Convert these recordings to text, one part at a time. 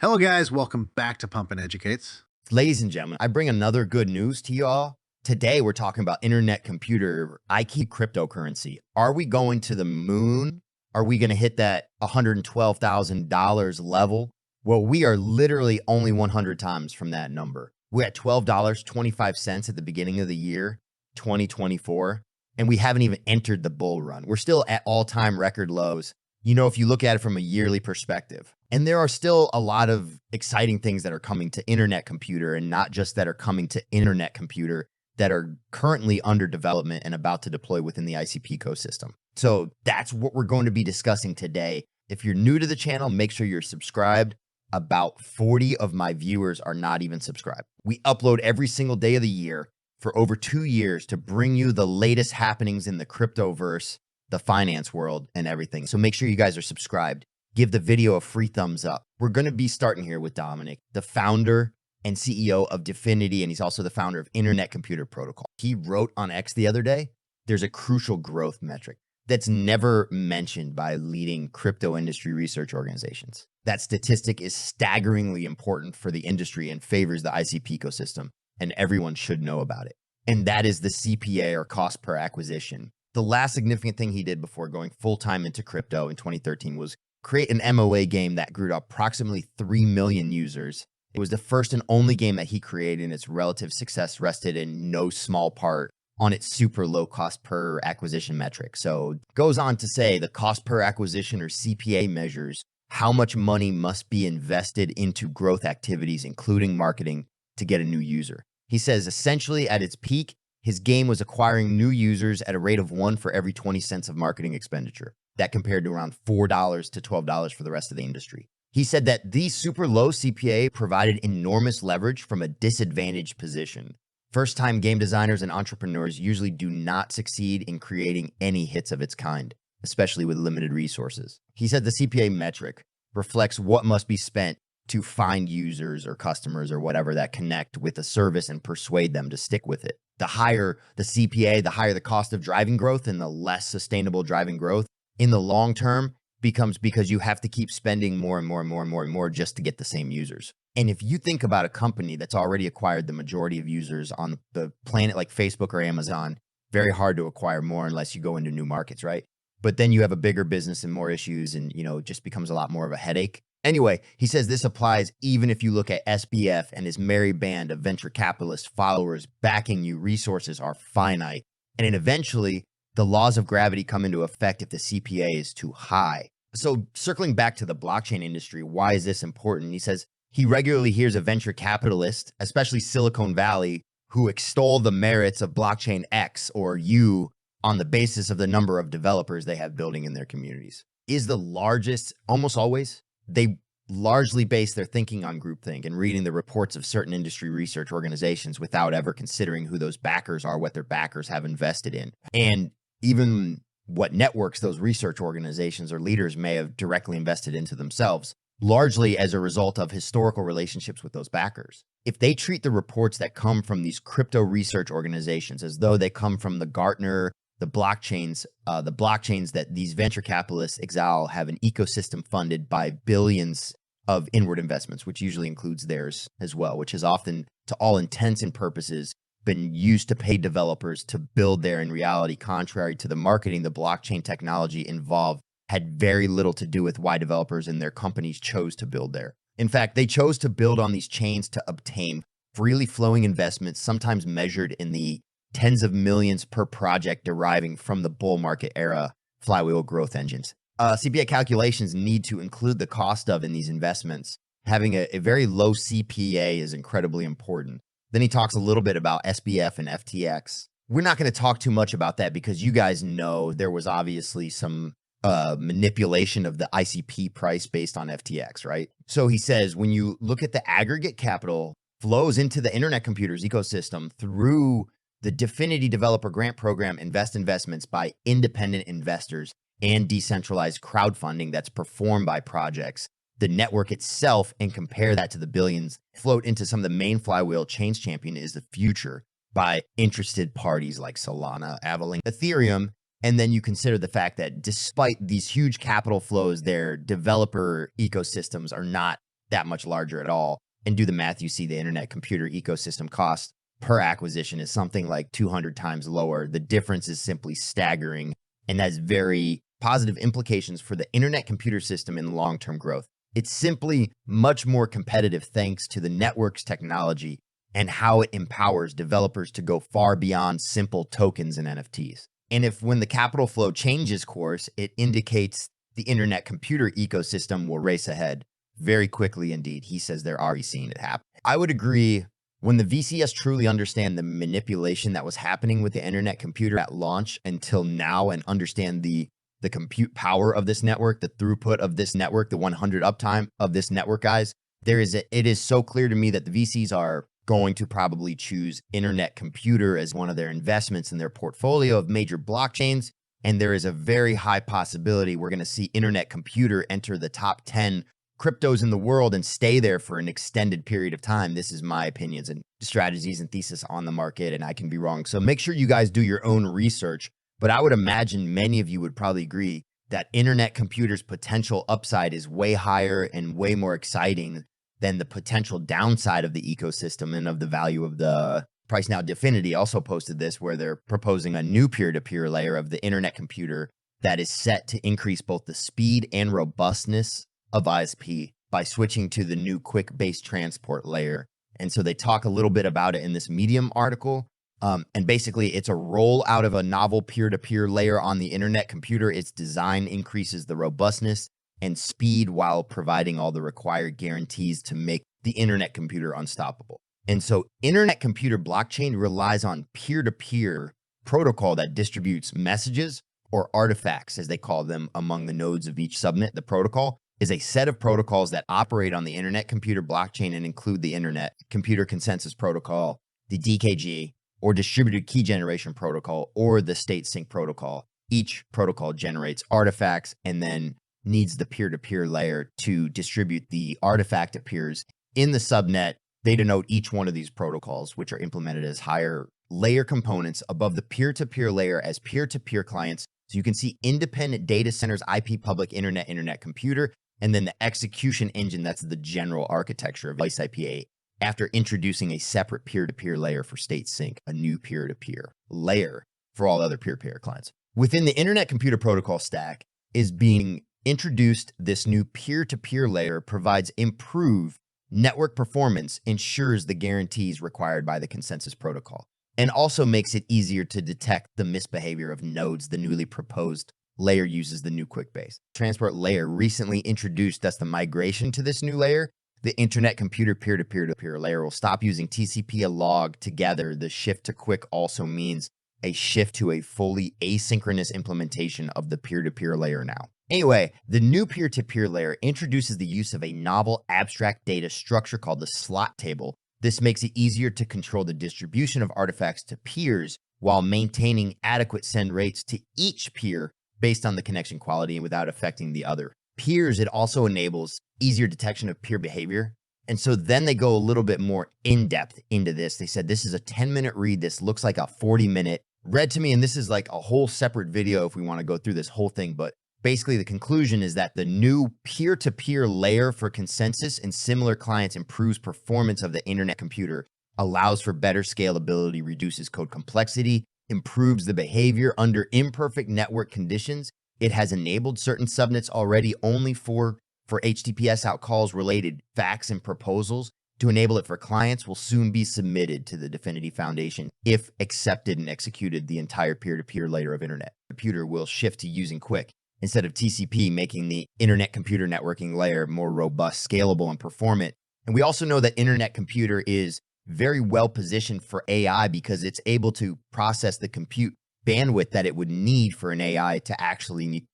Hello guys, welcome back to Pumpin' Educates. Ladies and gentlemen, I bring another good news to y'all. Today, we're talking about internet computer, ICP cryptocurrency. Are we going to the moon? Are we going to hit that $112,000 level? Well, we are literally only 100 times from that number. We're at $12.25 at the beginning of the year, 2024, and we haven't even entered the bull run. We're still at all-time record lows. You know, if you look at it from a yearly perspective. And there are still a lot of exciting things that are coming to internet computer, and not just that are coming to internet computer, that are currently under development and about to deploy within the ICP ecosystem. So that's what we're going to be discussing today. If you're new to the channel, make sure you're subscribed. About 40 of my viewers are not even subscribed. We upload every single day of the year for over 2 years to bring you the latest happenings in the cryptoverse, the finance world, and everything. So make sure you guys are subscribed. Give the video a free thumbs up. We're going to be starting here with Dominic, the founder and CEO of dfinity, and he's also the founder of Internet Computer Protocol. He wrote on X the other day, there's a crucial growth metric that's never mentioned by leading crypto industry research organizations. That statistic is staggeringly important for the industry and favors the ICP ecosystem, and everyone should know about it. And that is the CPA, or cost per acquisition. The last significant thing he did before going full-time into crypto in 2013 was create an MOA game that grew to approximately 3 million users. It was the first and only game that he created, and its relative success rested in no small part on its super low cost per acquisition metric. So it goes on to say the cost per acquisition, or CPA, measures how much money must be invested into growth activities, including marketing, to get a new user. He says essentially at its peak, his game was acquiring new users at a rate of 1 for every 20 cents of marketing expenditure. That compared to around $4 to $12 for the rest of the industry. He said that these super low CPA provided enormous leverage from a disadvantaged position. First-time game designers and entrepreneurs usually do not succeed in creating any hits of its kind, especially with limited resources. He said the CPA metric reflects what must be spent to find users or customers or whatever that connect with a service and persuade them to stick with it. The higher the CPA, the higher the cost of driving growth, and the less sustainable driving growth in the long term becomes, because you have to keep spending more and more and more and more and more just to get the same users. And if you think about a company that's already acquired the majority of users on the planet, like Facebook or Amazon, very hard to acquire more unless you go into new markets, right? But then you have a bigger business and more issues, and it just becomes a lot more of a headache. Anyway, he says this applies even if you look at SBF and his merry band of venture capitalist followers backing you. Resources are finite, and eventually the laws of gravity come into effect if the CPA is too high. So circling back to the blockchain industry, why is this important? He says he regularly hears a venture capitalist, especially Silicon Valley, who extol the merits of blockchain X or U on the basis of the number of developers they have building in their communities. Is the largest, almost always, they largely base their thinking on groupthink and reading the reports of certain industry research organizations without ever considering who those backers are, what their backers have invested in, and even what networks those research organizations or leaders may have directly invested into themselves, largely as a result of historical relationships with those backers. If they treat the reports that come from these crypto research organizations as though they come from the Gartner, the blockchains that these venture capitalists exile have an ecosystem funded by billions of inward investments, which usually includes theirs as well, which is often, to all intents and purposes, been used to pay developers to build there. In reality, contrary to the marketing, the blockchain technology involved had very little to do with why developers and their companies chose to build there. In fact, they chose to build on these chains to obtain freely flowing investments, sometimes measured in the tens of millions per project, deriving from the bull market era flywheel growth engines. CPA calculations need to include the cost of in these investments. Having a very low CPA is incredibly important. Then he talks a little bit about SBF and FTX. We're not going to talk too much about that because you guys know there was obviously some manipulation of the ICP price based on FTX, right? So he says, when you look at the aggregate capital flows into the internet computers ecosystem through the dfinity Developer Grant Program, investments by independent investors, and decentralized crowdfunding that's performed by projects, the network itself, and compare that to the billions float into some of the main flywheel chains champion is the future by interested parties like Solana, Avalanche, Ethereum. And then you consider the fact that despite these huge capital flows, their developer ecosystems are not that much larger at all. And do the math, you see the internet computer ecosystem cost per acquisition is something like 200 times lower. The difference is simply staggering and has very positive implications for the internet computer system in long-term growth. It's simply much more competitive thanks to the network's technology and how it empowers developers to go far beyond simple tokens and NFTs. And if when the capital flow changes course, it indicates the internet computer ecosystem will race ahead very quickly indeed. He says they're already seeing it happen. I would agree. When the VCS truly understand the manipulation that was happening with the internet computer at launch until now and understand the compute power of this network, the throughput of this network, the 100 uptime of this network, guys, it is so clear to me that the VCs are going to probably choose internet computer as one of their investments in their portfolio of major blockchains. And there is a very high possibility we're going to see internet computer enter the top 10 cryptos in the world and stay there for an extended period of time. This is my opinions and strategies and thesis on the market, and I can be wrong. So make sure you guys do your own research. But I would imagine many of you would probably agree that internet computers' potential upside is way higher and way more exciting than the potential downside of the ecosystem and of the value of the price. Now, dfinity also posted this where they're proposing a new peer-to-peer layer of the internet computer that is set to increase both the speed and robustness of ISP by switching to the new quick-based transport layer. And so they talk a little bit about it in this Medium article. And basically, it's a rollout of a novel peer-to-peer layer on the internet computer. Its design increases the robustness and speed while providing all the required guarantees to make the internet computer unstoppable. And so internet computer blockchain relies on peer-to-peer protocol that distributes messages or artifacts, as they call them, among the nodes of each subnet. The protocol is a set of protocols that operate on the internet computer blockchain and include the internet computer consensus protocol, the DKG, or distributed key generation protocol, or the state sync protocol. Each protocol generates artifacts and then needs the peer-to-peer layer to distribute the artifact appears in the subnet. They denote each one of these protocols, which are implemented as higher layer components above the peer-to-peer layer as peer-to-peer clients. So you can see independent data centers, IP public internet computer, and then the execution engine, that's the general architecture of ICP after introducing a separate peer-to-peer layer for state sync, a new peer-to-peer layer for all other peer-to-peer clients. Within the internet computer protocol stack is being introduced this new peer-to-peer layer provides improved network performance, ensures the guarantees required by the consensus protocol, and also makes it easier to detect the misbehavior of nodes. The newly proposed layer uses the new quick-based transport layer recently introduced. That's the migration to this new layer. The internet computer peer-to-peer layer will stop using TCP and log together. The shift to quick also means a shift to a fully asynchronous implementation of the peer-to-peer layer now. Anyway, the new peer-to-peer layer introduces the use of a novel abstract data structure called the slot table. This makes it easier to control the distribution of artifacts to peers while maintaining adequate send rates to each peer based on the connection quality and without affecting the other peers. It also enables easier detection of peer behavior. And so then they go a little bit more in depth into this. They said, this is a 10-minute read. This looks like a 40-minute read to me. And this is like a whole separate video if we want to go through this whole thing. But basically the conclusion is that the new peer-to-peer layer for consensus and similar clients improves performance of the internet computer, allows for better scalability, reduces code complexity, improves the behavior under imperfect network conditions. It has enabled certain subnets already only for HTTPS out calls related facts and proposals. To enable it for clients will soon be submitted to the dfinity Foundation. If accepted and executed, the entire peer-to-peer layer of internet computer will shift to using quick instead of TCP, making the internet computer networking layer more robust, scalable, and performant. And we also know that internet computer is very well positioned for AI because it's able to process the compute bandwidth that it would need for an AI to actually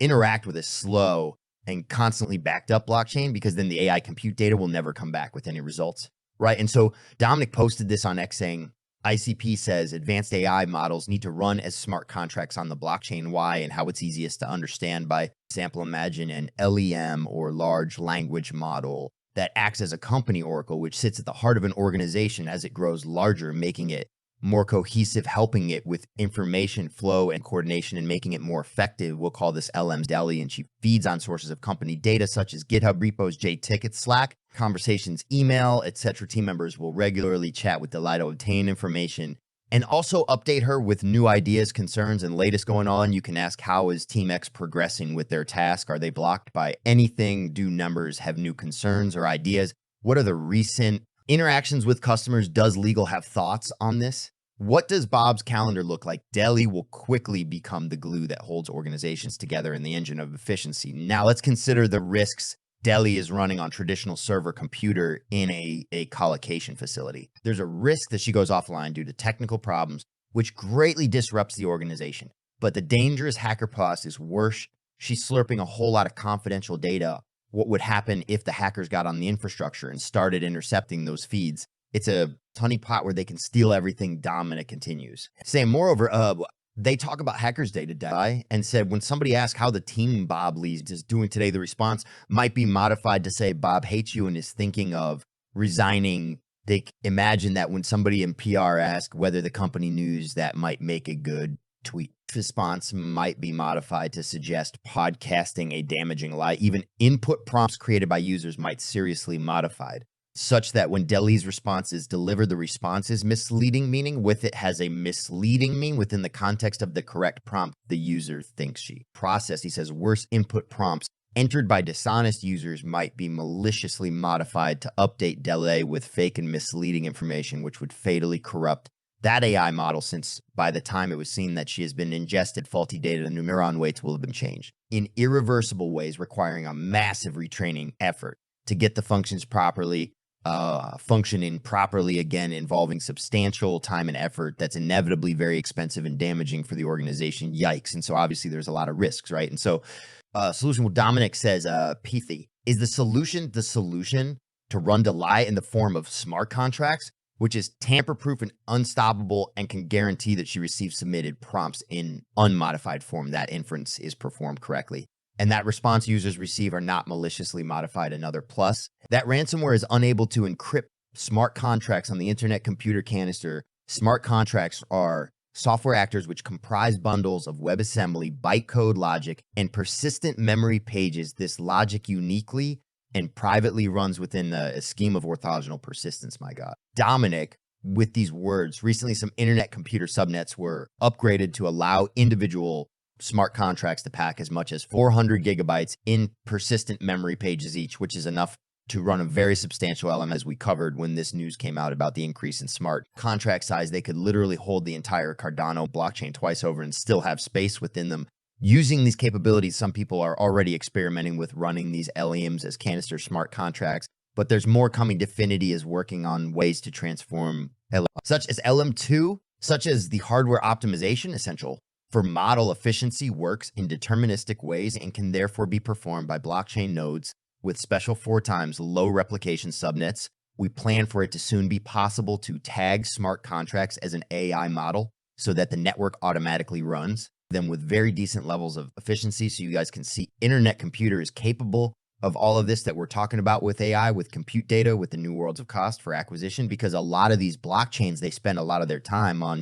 interact with a slow and constantly backed up blockchain, because then the AI compute data will never come back with any results, right? And so Dominic posted this on X saying, ICP says advanced AI models need to run as smart contracts on the blockchain. Why and how it's easiest to understand by example, imagine an LEM or large language model that acts as a company oracle, which sits at the heart of an organization as it grows larger, making it more cohesive, helping it with information flow and coordination and making it more effective. We'll call this LM's Deli, and she feeds on sources of company data such as GitHub repos, JTickets, Slack, conversations, email, etc. Team members will regularly chat with Deli to obtain information and also update her with new ideas, concerns, and latest going on. You can ask, how is Team X progressing with their task? Are they blocked by anything? Do members have new concerns or ideas? What are the recent interactions with customers? Does legal have thoughts on this? What does Bob's calendar look like? Deli will quickly become the glue that holds organizations together in the engine of efficiency. Now let's consider the risks Deli is running on traditional server computer in a collocation facility. There's a risk that she goes offline due to technical problems, which greatly disrupts the organization. But the dangerous hacker plus is worse. She's slurping a whole lot of confidential data. What would happen if the hackers got on the infrastructure and started intercepting those feeds? It's a honeypot where they can steal everything. Dominic continues. Saying, moreover, they talk about Hackers Day today and said when somebody asked how the team Bob leads is doing today, the response might be modified to say Bob hates you and is thinking of resigning. They imagine that when somebody in PR asks whether the company news, that might make a good tweet. Response might be modified to suggest podcasting a damaging lie. Even input prompts created by users might seriously modified, such that when Deli's response is delivered, the response is misleading, meaning with it has a misleading meaning within the context of the correct prompt the user thinks she processed. He says worse input prompts entered by dishonest users might be maliciously modified to update Deli with fake and misleading information, which would fatally corrupt that AI model, since by the time it was seen that she has been ingested faulty data, the neuron weights will have been changed in irreversible ways, requiring a massive retraining effort to get the functions properly functioning properly again, involving substantial time and effort that's inevitably very expensive and damaging for the organization. Yikes. And so obviously there's a lot of risks, right? And so solution, well, Dominic says, Pithy, is the solution to run Deli in the form of smart contracts, which is tamper-proof and unstoppable and can guarantee that she receives submitted prompts in unmodified form. That inference is performed correctly, and that response users receive are not maliciously modified. Another plus, that ransomware is unable to encrypt smart contracts on the internet computer canister. Smart contracts are software actors which comprise bundles of WebAssembly, bytecode logic, and persistent memory pages. This logic uniquely and privately runs within a scheme of orthogonal persistence, my God. Dominic, with these words, recently some internet computer subnets were upgraded to allow individual smart contracts to pack as much as 400 gigabytes in persistent memory pages each, which is enough to run a very substantial LM, as we covered when this news came out about the increase in smart contract size. They could literally hold the entire Cardano blockchain twice over and still have space within them. Using these capabilities, some people are already experimenting with running these LEMs as canister smart contracts, but there's more coming. Dfinity is working on ways to transform LM, such as LM2, such as the hardware optimization essential for model efficiency, works in deterministic ways and can therefore be performed by blockchain nodes with special 4x low replication subnets. We plan for it to soon be possible to tag smart contracts as an AI model so that the network automatically runs them with very decent levels of efficiency. So you guys can see internet computer is capable of all of this that we're talking about with AI, with compute data, with the new worlds of cost for acquisition, because a lot of these blockchains, they spend a lot of their time on,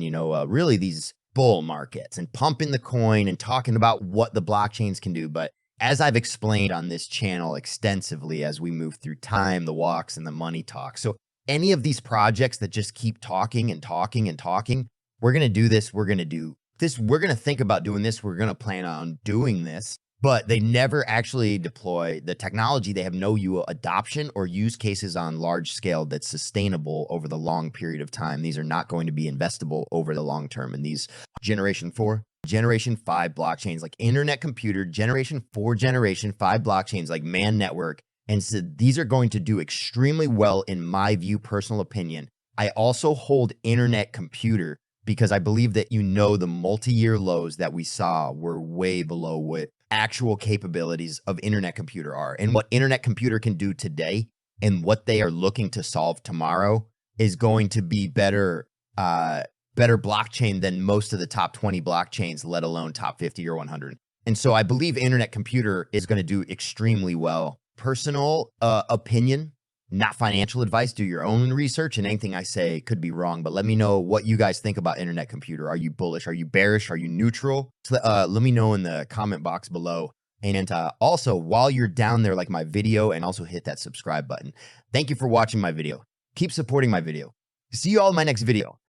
really these bull markets and pumping the coin and talking about what the blockchains can do. But as I've explained on this channel extensively, as we move through time, the walks and the money talk. So any of these projects that just keep talking and talking and talking, we're going to do this. We're going to do this. We're going to think about doing this. We're going to plan on doing this, but they never actually deploy the technology. They have no adoption or use cases on large scale that's sustainable over the long period of time. These are not going to be investable over the long term. And these generation 4, generation 5 blockchains like internet computer, generation 4, generation 5 blockchains like man network. And so these are going to do extremely well in my view, personal opinion. I also hold internet computer because I believe that the multi-year lows that we saw were way below what actual capabilities of internet computer are. And what internet computer can do today and what they are looking to solve tomorrow is going to be better blockchain than most of the top 20 blockchains, let alone top 50 or 100. And so I believe internet computer is going to do extremely well. Personal opinion, not financial advice. Do your own research, and anything I say could be wrong, but let me know what you guys think about internet computer. Are you bullish? Are you bearish? Are you neutral? So, let me know in the comment box below. And also, while you're down there, like my video, and also hit that subscribe button. Thank you for watching my video. Keep supporting my video. See you all in my next video.